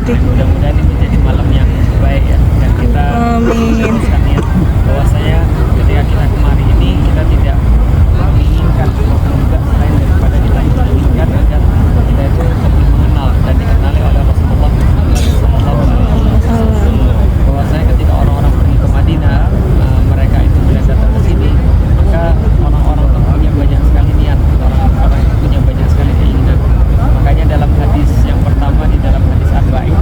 wabarakatuh. Mudah-mudahan ini menjadi malam yang baik ya, dan kita Amin. teruskan niat bahwasanya ketika kita kemari ini kita tidak menginginkan apapun juga selain daripada kita menginginkan agar kita itu lebih mengenal dan dikenali oleh Rasulullah Sallallahu Alaihi Wasallam. Bahwasanya ketika orang-orang pergi ke Madinah, mereka itu bila datang ke sini, maka orang-orang itu punya banyak sekali niat, orang-orang itu punya banyak sekali keinginan. Makanya dalam hadis yang pertama di dalam hadis Arba'in,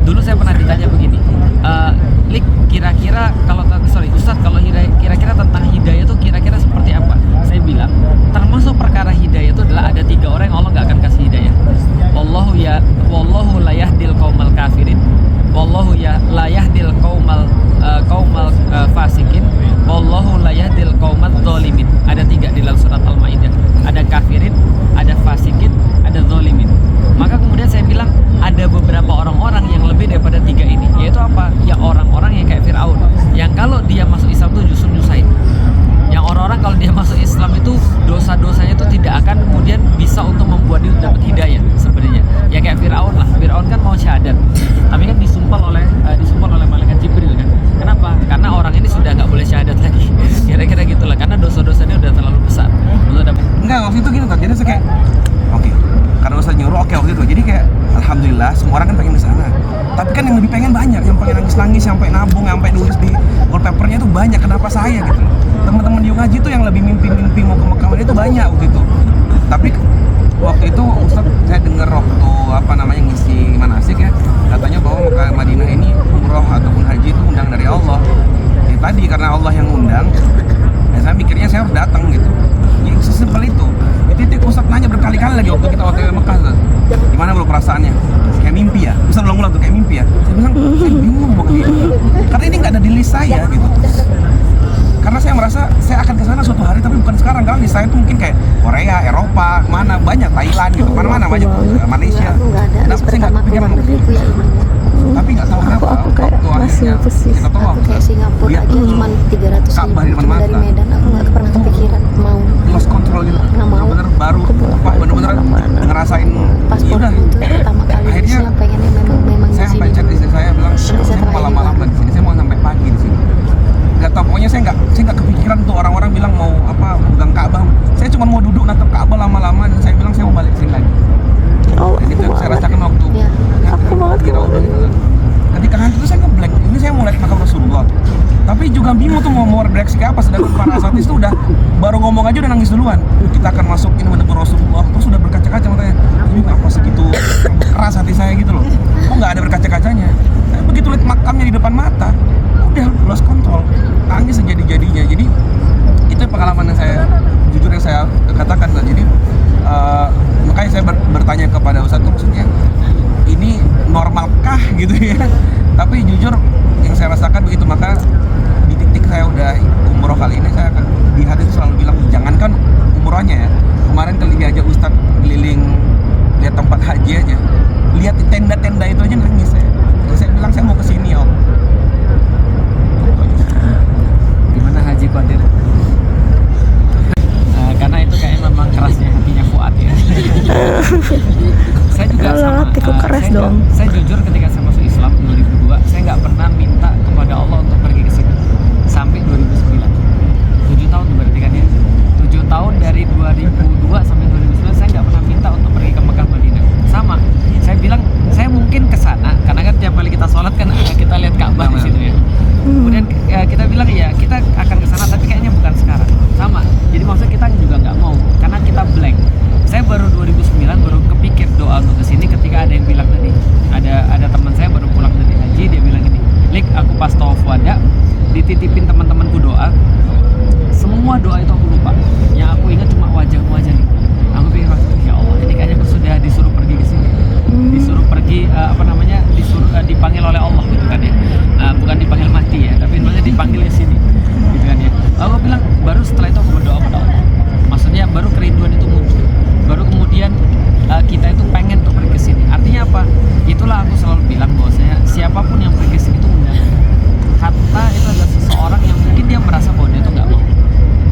Dulu saya pernah ditanya begini, Lik, kira-kira Ustadz, kalau kira-kira tentang hidayah itu kira-kira seperti apa? Saya bilang, termasuk perkara hidayah itu adalah ada 3 orang yang Allah nggak akan kasih hidayah. Wallahu la yahdil qaumal kafirin, wallahu la yahdil qaumal fasikin, wallahu la yahdil qaumat dzalimin. Ada 3 di dalam surat Al-Maidah. Ada kafirin, ada fasikin, ada dzalimin. Maka kemudian saya bilang ada beberapa orang-orang yang lebih daripada 3 ini, yaitu apa? Ya orang-orang yang kayak Fir'aun, yang kalau dia masuk Islam itu justru nyusahin. Yang orang-orang kalau dia masuk Islam itu dosa-dosanya itu tidak akan kemudian bisa untuk membuat dia dapat hidayah sebenarnya. Ya kayak Fir'aun lah. Fir'aun kan mau syahadat, tapi kan disumpal oleh malaikat Jibril kan. Kenapa? Karena orang ini sudah nggak boleh syahadat lagi. Kira-kira gitulah. Karena dosa-dosanya udah terlalu besar. Enggak, waktu itu gitu kan. Jadi saya kayak oke. Karena Ustaz nyuruh waktu itu. Jadi kayak alhamdulillah semua orang kan pengen ke sana. Tapi kan yang lebih pengen banyak, yang pengen nangis-nangis, sampai nabung, sampai nulis di wallpapernya itu banyak. Kenapa saya gitu loh? Teman-teman di Ngaji itu yang lebih mimpi-mimpi mau ke Mekah itu banyak waktu itu. Tapi waktu itu Ustaz saya dengar waktu ngisi manasik ya, katanya bahwa Mekah Madinah ini umroh ataupun haji itu undang dari Allah. Ya tadi karena Allah yang undang, ya saya mikirnya saya harus datang gitu. Ya, sesimpel itu. Titik Ustaz nanya berkali-kali lagi waktu kita OTW Mekah, gimana bro perasaannya? Kayak mimpi ya? Ustaz ulang-ulang tuh kayak mimpi ya? Saya bilang, saya bingung mau ke karena ini nggak ada di list saya gitu. Karena saya merasa saya akan ke sana suatu hari, tapi bukan sekarang. Karena di saya tuh mungkin kayak Korea, Eropa, kemana banyak, Thailand gitu, mana-mana banyak, Malaysia. Kenapa saya nggak kepikiran mau gitu? Tapi nggak tahu kenapa. Aku kayak masih pesif. Aku kayak Singapura aja cuma 300 ribu dari Medan. Aku nggak pernah kepikiran mau lost control gitu. Bener-bener baru, bener-bener ngerasain. Paspor itu pertama kali akhirnya saya pengennya memang saya sampai chat istri saya bilang, saya mau malam-malam di sini, saya mau sampai pagi di sini. Gak tau, pokoknya saya nggak kepikiran tuh orang-orang bilang mau apa pegang Ka'bah. Saya cuma mau duduk natap Ka'bah lama-lama, dan saya bilang saya mau balik sini lagi. Jadi itu saya rasakan waktu aku banget gitu. Ketika nanti itu saya ngeblank, ini saya mau lihat makam Rasulullah, tapi juga bingung tuh mau bereaksi kayak apa, sedangkan para asatis itu udah baru ngomong aja udah nangis duluan. Kita akan masuk ini menegur Rasulullah, terus udah berkaca-kaca matanya. Ini apa segitu keras hati saya gitu loh. Kok nggak ada berkaca-kacanya? Tapi begitu lihat makamnya di depan mata, udah lost control, nangis sejadi-jadinya. Jadi itu pengalaman yang saya jujur yang saya katakan. Jadi makanya saya bertanya kepada Ustadz tuh, maksudnya ini normalkah gitu ya. Tapi jujur yang saya rasakan begitu. Maka di titik saya udah umroh kali ini, saya akan di hati itu selalu bilang, jangankan umrohnya ya, kemarin kali diajak Ustadz keliling lihat tempat haji aja, lihat tenda-tenda itu aja nangis saya. Saya bilang saya mau kesini om. Gimana Haji Qadir? Karena itu kayak memang kerasnya hatinya Fuad ya. Saya juga sama. Hatiku keras dong. Saya jujur ketika saya masuk Islam 2002, saya nggak pernah minta kepada Allah untuk pergi ke sini sampai 2009. 7 tahun berarti kan ya. 7 tahun dari 2002 sampai 2009 saya nggak pernah minta untuk pergi ke Mekah Madinah. Sama. Saya bilang saya mungkin ke sana karena kan tiap kali kita sholat kan kita lihat Ka'bah di situ ya. Kemudian kita bilang ya kita akan ke sana, tapi kayaknya bukan sekarang. Sama. Jadi maksudnya kita juga nggak mau karena kita blank. Saya baru 2009 baru kepikir doa untuk kesini ketika ada yang bilang tadi, ada teman saya baru pulang dari haji, dia bilang gini, Lik, aku pas tawaf wada dititipin teman-temanku doa, semua doa itu aku lupa, yang aku ingat cuma wajahmu aja nih. Aku pikir waktu itu, ya Allah, ini kayaknya aku sudah disuruh pergi ke sini, disuruh pergi dipanggil oleh Allah gitu kan ya, bukan dipanggil mati ya, tapi maksudnya dipanggil ke sini gitu kan ya. Aku bilang baru setelah itu aku berdoa pada Allah, maksudnya baru kerinduan itu muncul, baru kemudian kita itu pengen untuk pergi ke sini. Artinya apa? Itulah aku selalu bilang bahwa siapapun yang pergi ke sini itu undangan. Hatta itu adalah seseorang yang mungkin dia merasa bahwa dia itu nggak mau.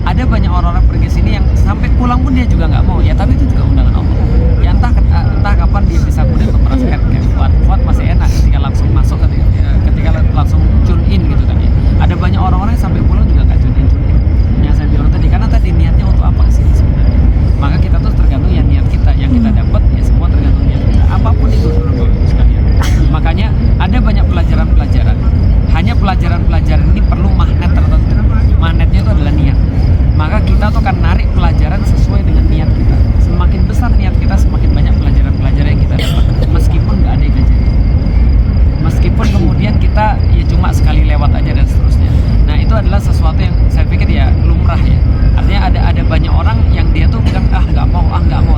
Ada banyak orang-orang pergi ke sini yang sampai pulang pun dia juga nggak mau ya, tapi itu juga undangan Allah. Ya entah kapan dia bisa kemudian untuk merasakan kayak Fuad masih enak ketika langsung masuk ketika langsung tune in gitu kan ya. Ada banyak orang-orang yang sampai pulang juga nggak tune in. Yang saya bilang tadi, karena tadi niatnya untuk apa sih sebenarnya? Maka kita tuh tergantung ya niat kita, yang kita dapat ya semua tergantung niat kita. Apapun itu sekalian. Makanya ada banyak pelajaran-pelajaran. Hanya pelajaran-pelajaran ini perlu magnet tertentu. Magnetnya itu adalah niat. Maka kita tuh akan narik pelajaran sesuai dengan niat kita. Semakin besar niat kita, semakin banyak pelajaran-pelajaran yang kita dapat. Meskipun nggak ada yang ngajarin. adalah sesuatu yang saya pikir ya lumrah ya. Artinya ada banyak orang yang dia tuh bilang nggak mau,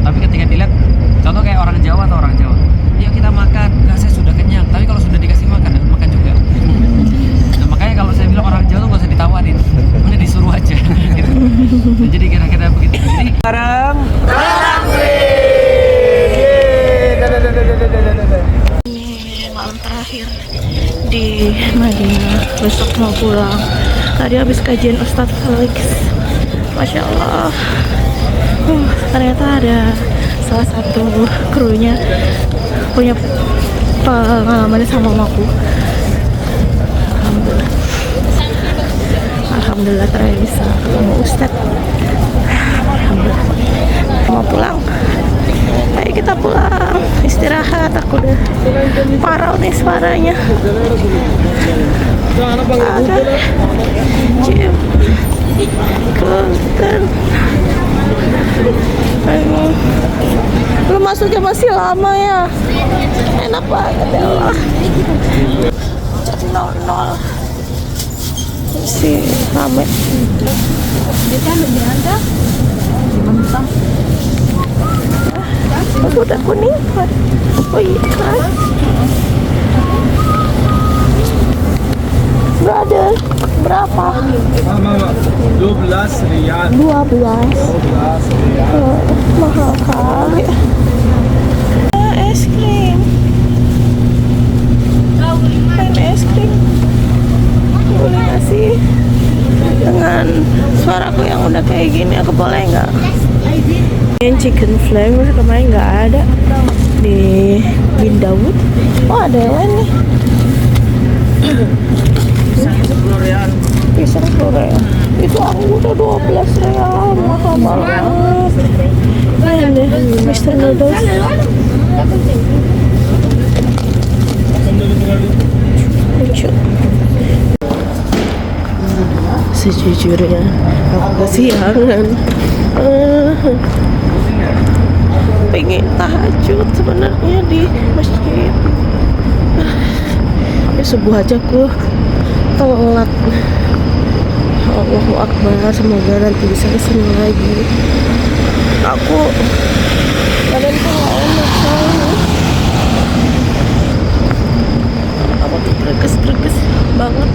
tapi ketika dilihat, contoh kayak orang Jawa, yuk kita makan, nggak, saya sudah kenyang, tapi kalau sudah dikasih makan makan juga. Nah, makanya kalau saya bilang orang Jawa tuh nggak usah ditawarin, udah disuruh aja gitu. Nah, jadi kira-kira begitu. Jadi sekarang ini malam terakhir di Madinah, besok mau pulang. Tadi habis kajian Ustadz Felix, Masya Allah. Ternyata ada salah satu krunya punya pengalaman sama mamaku. Alhamdulillah terakhir bisa ketemu Ustadz. Alhamdulillah. Mau pulang, ayo kita pulang, istirahat. Aku udah parau nih suaranya. Ada Jim Konten. Lu masuknya masih lama ya, enak banget ya Allah. 00 masih rame. Aku udah kuning. Oh iya kan, brother, berapa? 12 riyal. 12. Mahal kali. Es krim. Main es krim. Boleh nggak sih? Dengan suaraku yang udah kayak gini, aku boleh nggak? Yang chicken flavor kemarin nggak ada di Bin Dawud. Oh ada yang lain nih. Pisang 10 real. Itu aku udah 12 real. Mahal banget. Ini deh, Mr. Noodles. Lucu. Sejujurnya aku kesiangan. Pengen tahajud sebenarnya di masjid. Ya subuh aja ku telat. Allahu Akbar, semoga nanti bisa kesini lagi. Aku badanku nggak enak soalnya. Aku tuh greges banget.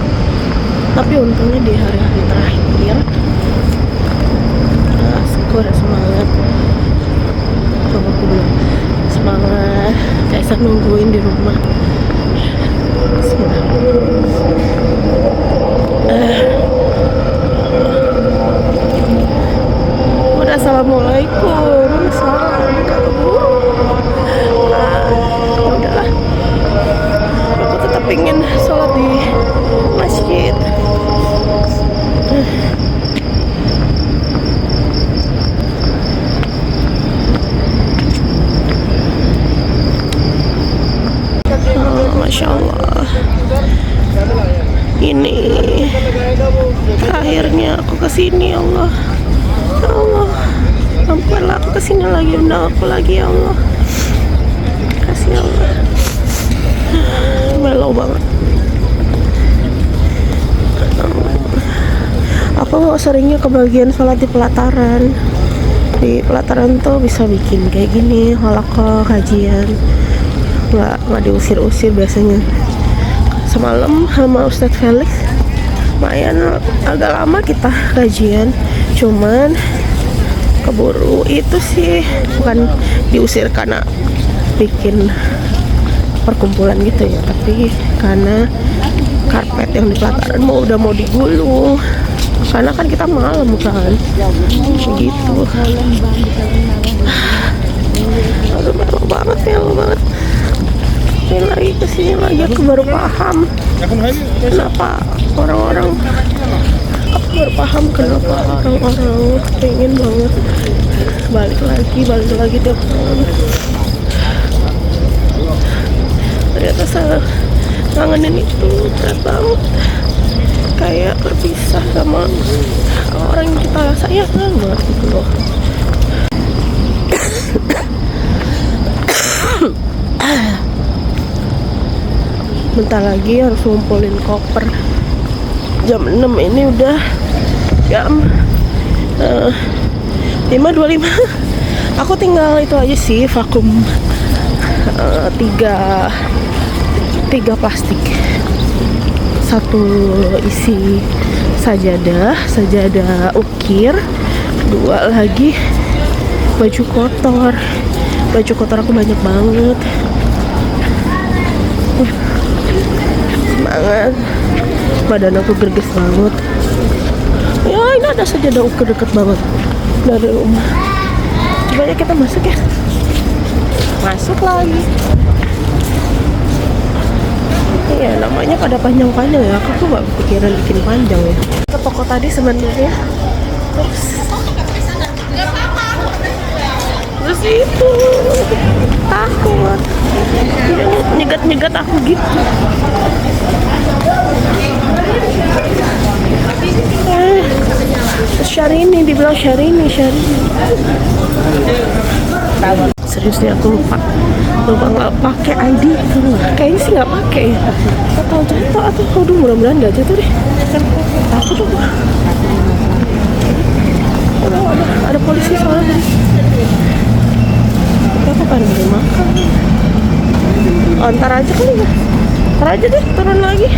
Tapi untungnya di hari-hari terakhir syukur semangat. Coba aku bilang semangat, Kaisar nungguin di rumah. Udah, assalamualaikum. Salam kamu. Udahlah, aku tetap ingin sholat di masjid. Masya Allah, ini akhirnya aku kesini. Allah, ya Allah, ampunlah aku kesini lagi, undang aku lagi ya Allah. Kasih Allah, melo banget. Aku seringnya kebagian sholat di pelataran. Di pelataran tuh bisa bikin kayak gini, halaqah, kajian. Nggak diusir-usir biasanya. Semalam sama Ustadz Felix lumayan agak lama kita kajian, cuman keburu itu sih, bukan diusir karena bikin perkumpulan gitu ya, tapi karena karpet yang di pelataran udah mau digulung, karena kan kita malam kan gitu. Aduh, melo banget, melo banget. Ini lagi kesini lagi, aku baru paham kenapa orang-orang, aku baru paham kenapa orang-orang pengen banget balik lagi tiap tahun. Ternyata saya kangenin itu berat banget, kayak berpisah sama orang yang kita sayang banget gitu loh. Bentar lagi harus ngumpulin koper Jam 6 ini udah jam 5.25. Aku tinggal itu aja sih, vakum tiga plastik. Satu isi sajadah ukir, 2 lagi baju kotor aku banyak banget. Semangat, badan aku gerges banget. Ya ini ada sajadah ukir deket banget dari rumah. Coba ya kita masuk ya. Masuk lagi. Iya namanya pada panjang-panjang ya. Aku tuh gak kepikiran bikin panjang ya. Ke toko tadi sebenarnya. Terus itu takut. Dia nyegat-nyegat aku gitu. Syahrini dibilang Syahrini. Serius nih aku lupa nggak pakai ID. Kayaknya sih nggak pakai ya. Atau jatuh atau aduh mudah-mudahan nggak jatuh deh. Takut tuh. Ada polisi soalnya. Aku pengen beli makan. Ntar aja kali ya. Ntar aja deh turun lagi.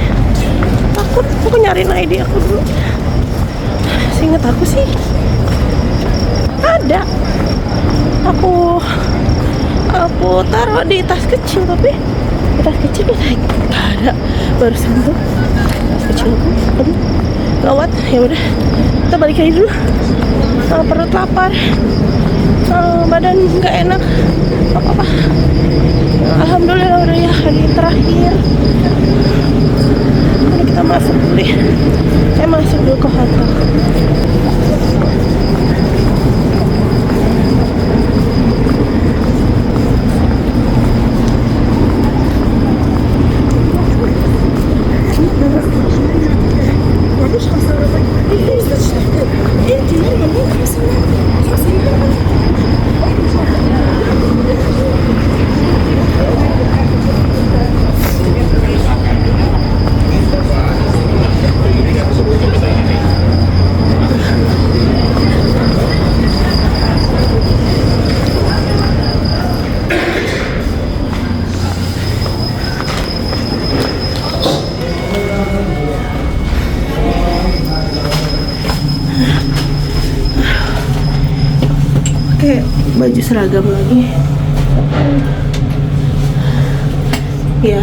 Takut. Aku nyariin ID aku dulu. Seinget aku sih ada. Aku taruh di tas kecil, tapi di tas kecil nggak ada. Barusan tuh tas kecil aku, aduh gawat. Ya udah, kita balik aja dulu. Perut lapar, badan nggak enak, apa-apa. Alhamdulillah udah ya hari terakhir. Udah kita masuk dulu ya. Saya masuk dulu ke hotel. Pakai baju seragam lagi biar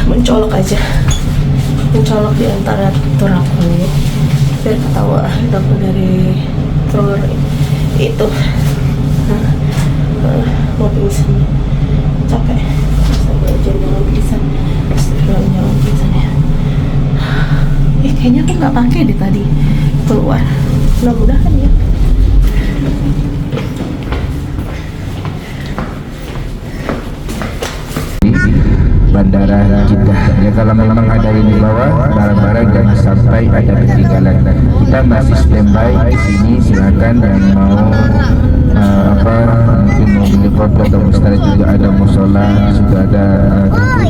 mencolok aja, mencolok di antara tur aku, biar ketahuan aku dari tur itu. Mau pingsan, capek, sampai jangan pingsan, jangan pingsan ya. Kayaknya aku nggak pakai deh tadi keluar, mudah-mudahan ya. Bandara kita ya, kalau memang ada yang dibawa barang-barang jangan sampai ada ketinggalan. Kita masih standby di sini, silakan yang mau mungkin mau beli foto atau mustahil juga ada musola, sudah ada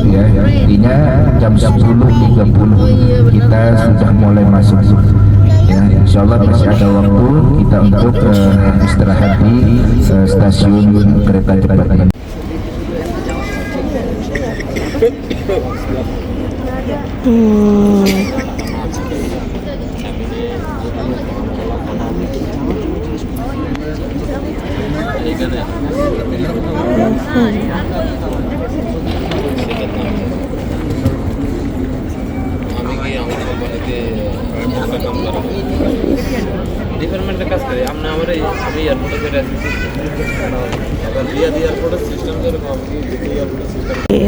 ya. Intinya jam 10.30 kita sudah mulai masuk ya. Insyaallah masih ada waktu kita untuk istirahat di stasiun kereta cepat ini.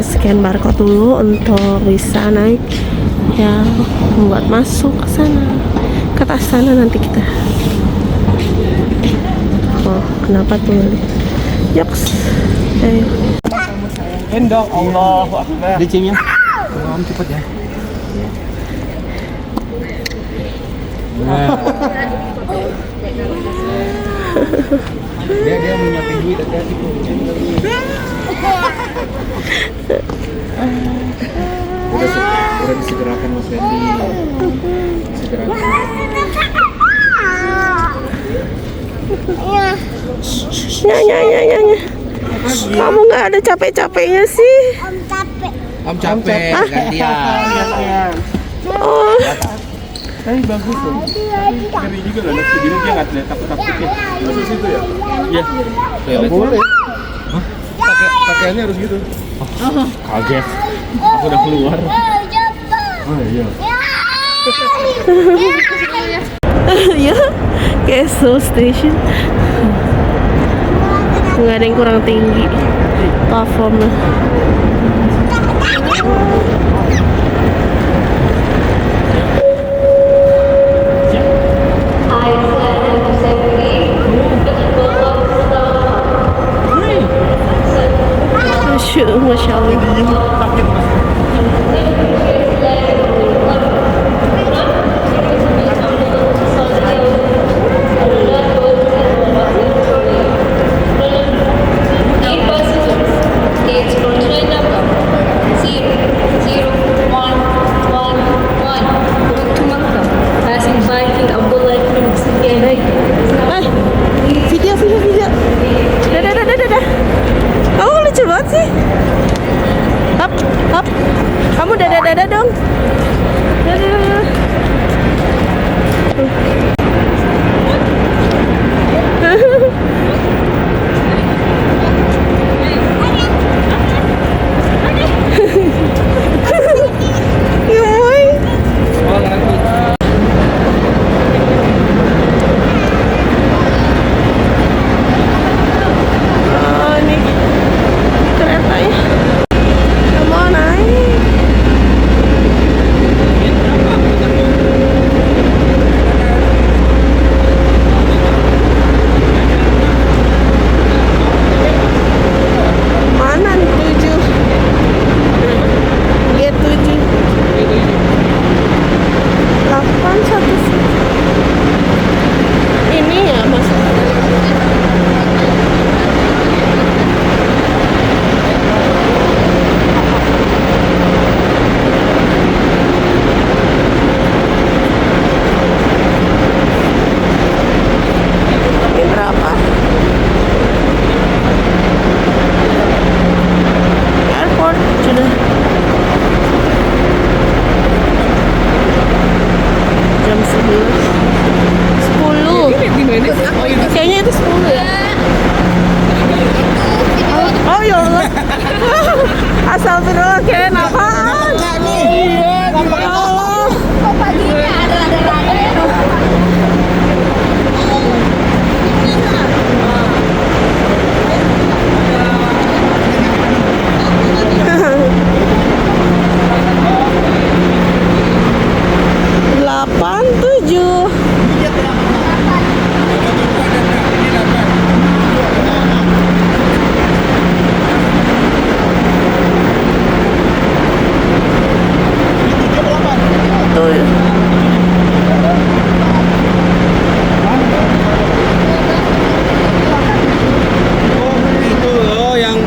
Scan barcode dulu untuk bisa naik ya, buat masuk ke sana, ke atas sana nanti kita. Oh kenapa tuh? Yoks. Endong, Allahu Akbar. Dicingnya. Om cepet ya. Dia mau nyiapin duit, hati-hati tuh. Udah disegerakan Mas Randy. Disegerakan. Ya. Kamu nggak ada capek-capeknya sih? Om capek, gantian. Oh, Tapi bagus loh. Ngeri juga loh, lihat segini dia nggak takut-takut ya. Masuk situ ya? Iya. Nggak boleh. Pakaiannya harus gitu. Kaget. Aku udah keluar. Oh iya. ya, kayak Seoul Station. Nggak ada yang kurang tinggi platformnya. Masya Allah. Video. Dadah. Kamu lucu banget sih. Hap. Kamu dadah dong. Dadah. Kayaknya itu 10 ya. Oh ya Allah. Astagfirullah, kirain apaan? Iya, Allah. Kok paginya ada.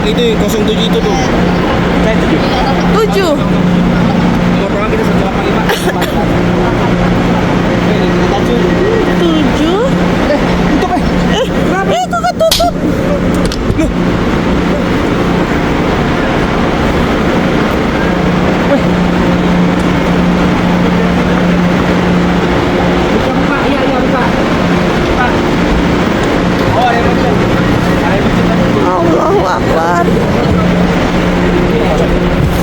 Itu 07 itu tuh. Saya 7. Motornya kita 185. 7. Tutup kenapa? Itu ketutup. Loh. Allahu Akbar.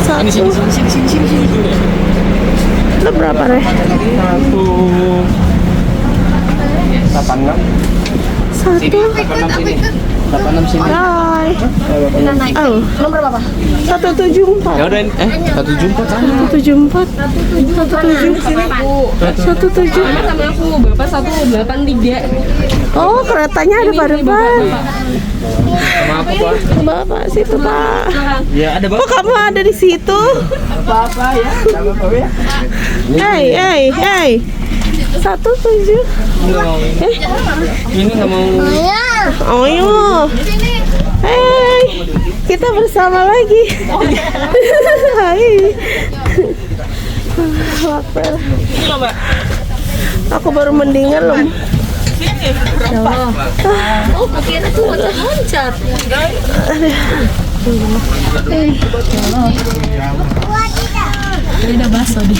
Satu. Sini. Itu berapa, Reh? 86 sini. Hai. Oh. Nomor berapa? 174. Ya udah 174 sana. 174. 177. Sama aku, Bapak 183. Oh, keretanya ada pada depan. Sama aku, Pak. Bapak situ, Pak. Ya, ada Kok kamu ada di situ? apa-apa ya. Sama Pak ya. Hey. 17. Ini enggak mau. Oh iya. Hey, kita bersama lagi. Hai. Lapar. Aku baru mendingan loh. Oh, kira tuh loncat. Ini ada bakso di.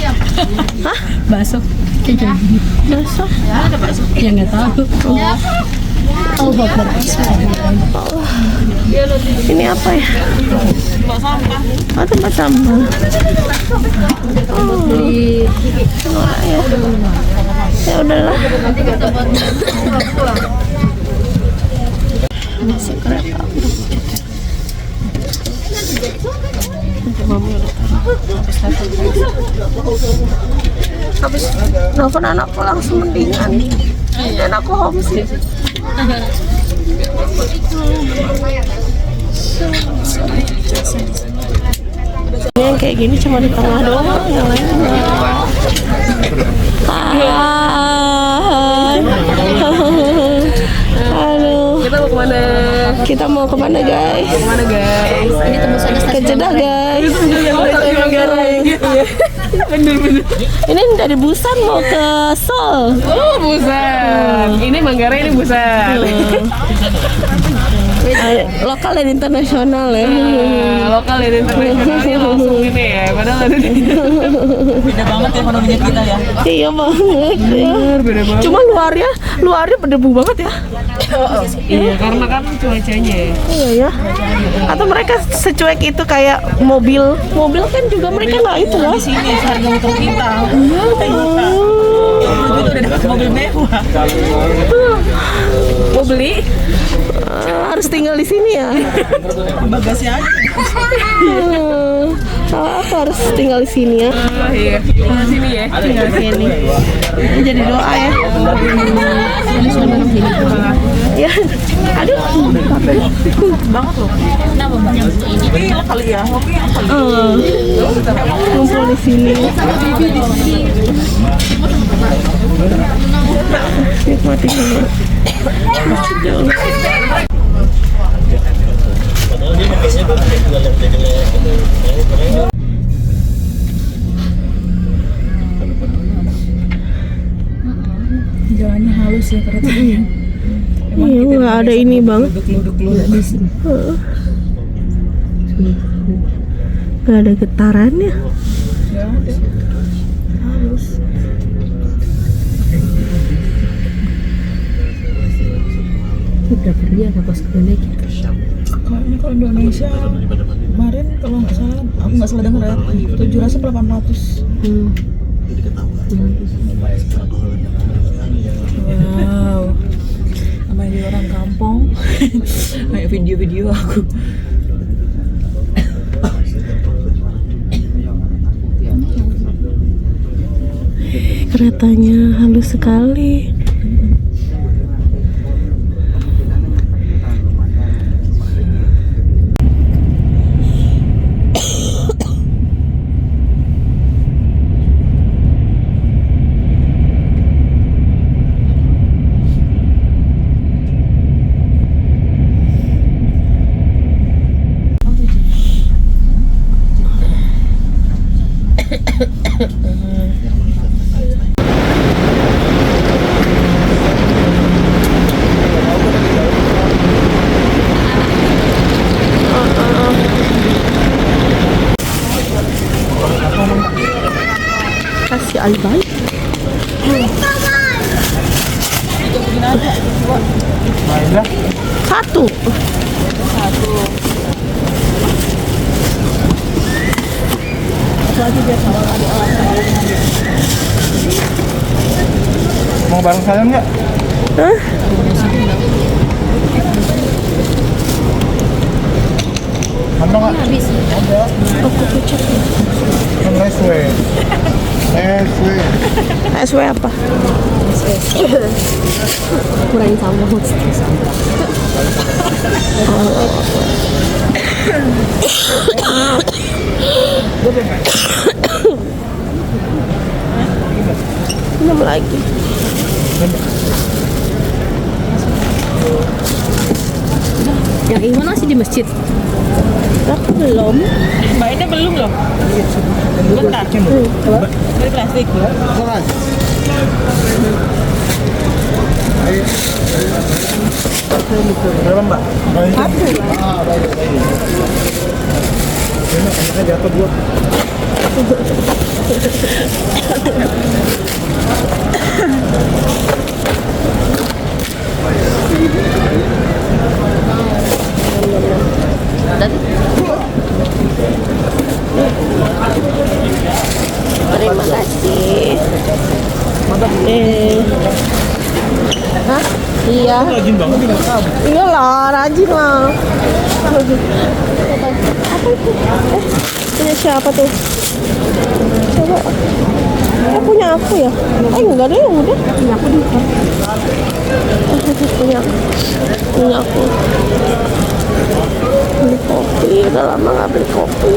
Hah? Bakso. Kayak gini. Masuk. Ada bakso. Ya nggak tahu. Oh, bakar. Ini apa ya? Oh, tempat sampah. Oh. Wah, ya. Ya udahlah. Masuk kereta. Habis nelfon anakku langsung mendingan. Dan aku homesick. Yang kayak gini cuma di tengah doang, yang lain enggak. Hai. Halo. Kita mau kemana? Kita mau kemana guys? Kemana guys? Ini tembus aja Ke stasiun. Jeddah guys. Bener-bener. Ini dari Busan mau ke Seoul. Oh, Busan. Ini Manggarai, ini Busan. Lokal dan internasional ya. Lokal dan internasionalnya langsung ini ya. Padahal ada di Beda banget ya ekonominya kita ya. Iya banget ya. beda banget. Cuma luarnya berdebu banget ya. Iya, karena kan cuacanya ya. Iya ya. Atau mereka secuek itu kayak mobil. Mobil kan juga mereka nggak itu lah. Di sini harga motor kita. Itu udah dapat mobil mewah. Mau beli? Harus tinggal di sini ya. Bagasi aja. Aku harus tinggal di sini ya. Oh iya, di sini ya. Tinggal di sini. Ini jadi doa ya. Ya, aduh. Banget loh. Kenapa banyak ini? Iya kali ya. Ngumpul di sini. Nikmati dulu. Jalannya halus ya kereta. Iya, nggak ada ini bang. Duduk di sini. Nggak ada getarannya. Ya ada. Halus. Udah pergi ada pas naik. Kayaknya kalau Indonesia kemarin kalau nggak salah, aku nggak salah dengar ya, 700 apa 800. Wow, namanya di orang kampung, kayak video-video aku. Keretanya halus sekali. Kasih alban. Satu. Mau bareng saya nggak? Hah? Ada nggak? Aku pucat. SW. SW. SW apa? Kurangin sama hostess. Minum lagi. Yang Iwan masih di masjid. Aku belum. Mbak ini belum loh. Bentar. Dari plastik. Berapa mbak? Terima kasih. Hah? Iya. Rajin banget nih nggak tahu. Iyalah, rajin lah. Apa itu? Punya siapa tuh? Coba. Punya aku ya? Enggak deh, yang udah. Punya aku di punya aku. Beli kopi, udah lama nggak beli kopi.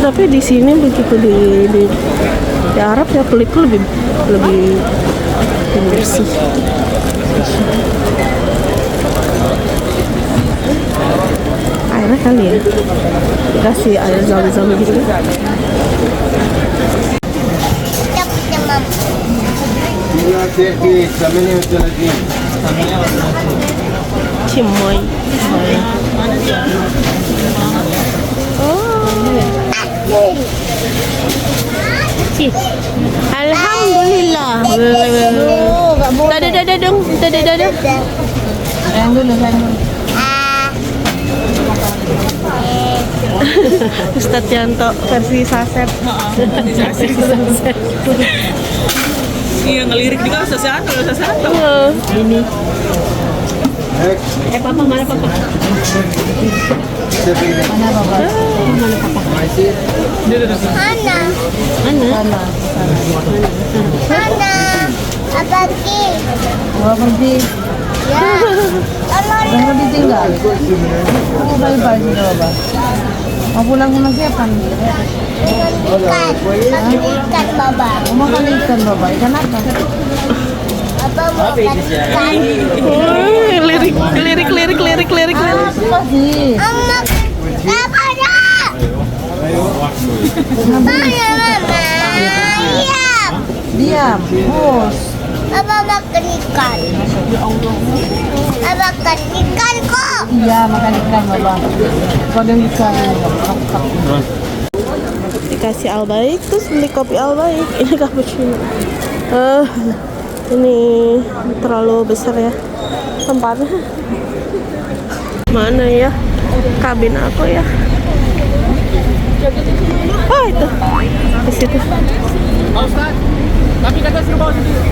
Tapi di sini begitu di Arab ya kulitku lebih bersih. Airnya kali ya, dikasih air zam-zam gitu. Cimoy. Alhamdulillah. Dadah dong. Yang dulu. Ustadz Yanto versi saset. Iya ngelirik juga sesuatu. Ini. Papa mana papa? Apa ki? Mau pergi? Ya. Udah mau ditinggal? Mau balik sudah Baba? Mau pulang sama siapa? Ikan baba. Mau makan ikan Baba? Ikan apa? Apa mau makan ikan? Lirik. Apa sih? Mama, apa ada? Mana mama? Diam. Diam, bos. Apa makan ikan? Apa makan ikan kok? Iya, makan ikan Baba. Kodeng ikan. Dikasih Albaik, terus beli kopi Albaik. Ini cappuccino. Ini terlalu besar ya tempatnya. Mana ya kabin aku ya? Oh itu di situ. Tapi kata suruh bawa sendiri.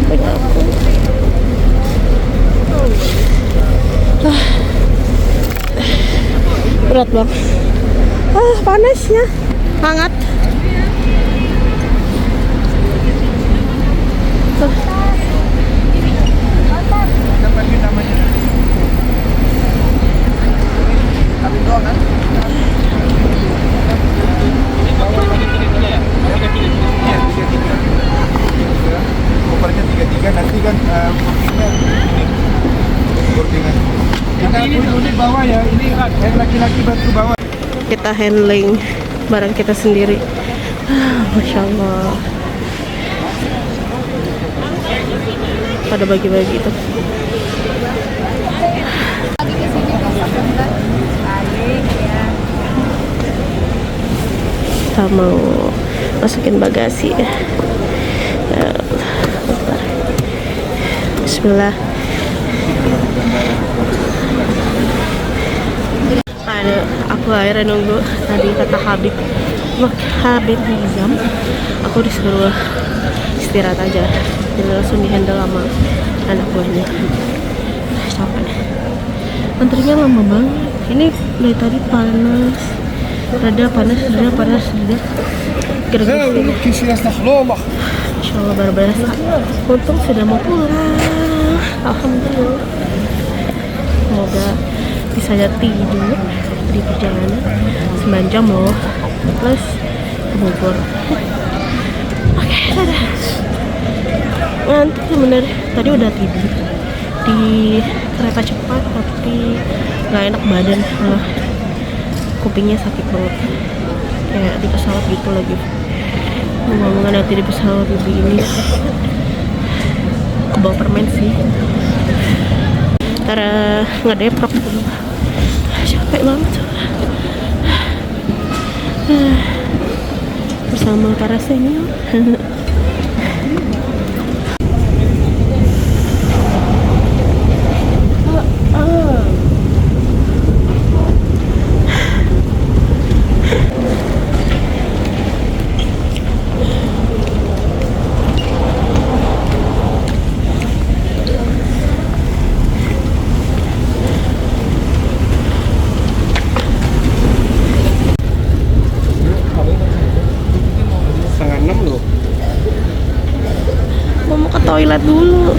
Punya aku. Berat bang. Panasnya hangat. Kopernya 3 nanti kan boardingan. Kita unit bawah ya, ini laki-laki bantu bawa. Kita handling barang kita sendiri. Masya Allah. Pada bagi-bagi itu. Kita mau masukin bagasi. Bismillah. Ada aku akhirnya nunggu tadi kata Habib Nizam, aku disuruh istirahat aja, jadi langsung dihandle sama anak buahnya. Capek, antrinya lama banget. Ini dari tadi panas, reda panas. Gara-gara Insya Allah baru beres. Untung sudah mau pulang. Alhamdulillah. Semoga bisa tidur di perjalanan 9 jam loh, plus ke Bogor. Oke, dadah. Ngantuk sebenarnya, tadi udah tidur di kereta cepat tapi nggak enak badan, malah kupingnya sakit banget kayak di pesawat gitu lagi. Ngomong-ngomong nanti di pesawat begini ke bawah permen sih, ntar ngedeprok dulu. Capek banget bersama para senior. Setengah 6 loh. Mau ke toilet dulu.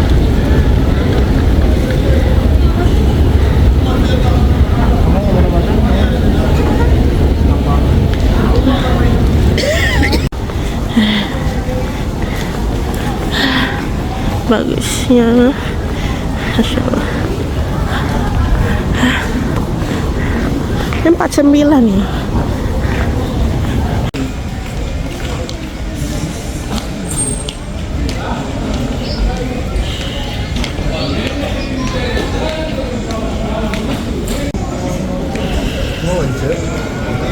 Bagusnya, Masya Allah. Ini 49 ya.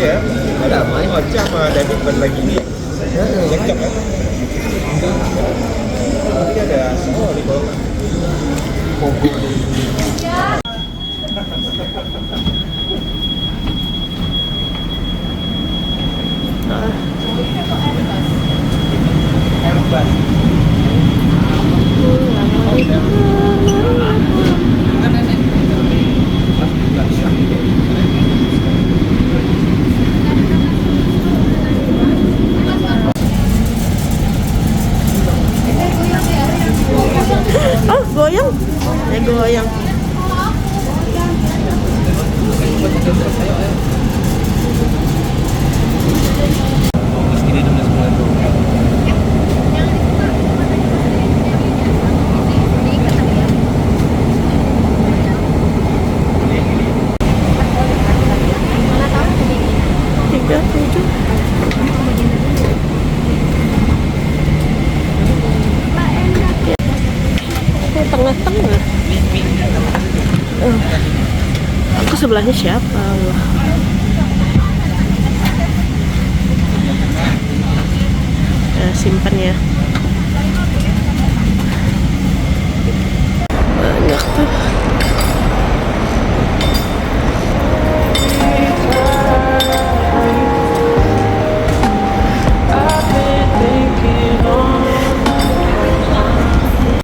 Iya, ada main macam David ban lagi nih. Cocok kan? Tapi ada semua di bawah. Oh, goyang. Goyang. Tiga, tujuh. Tengah-tengah. Aku sebelahnya siapa? Allah. Simpan ya. Banyak tuh.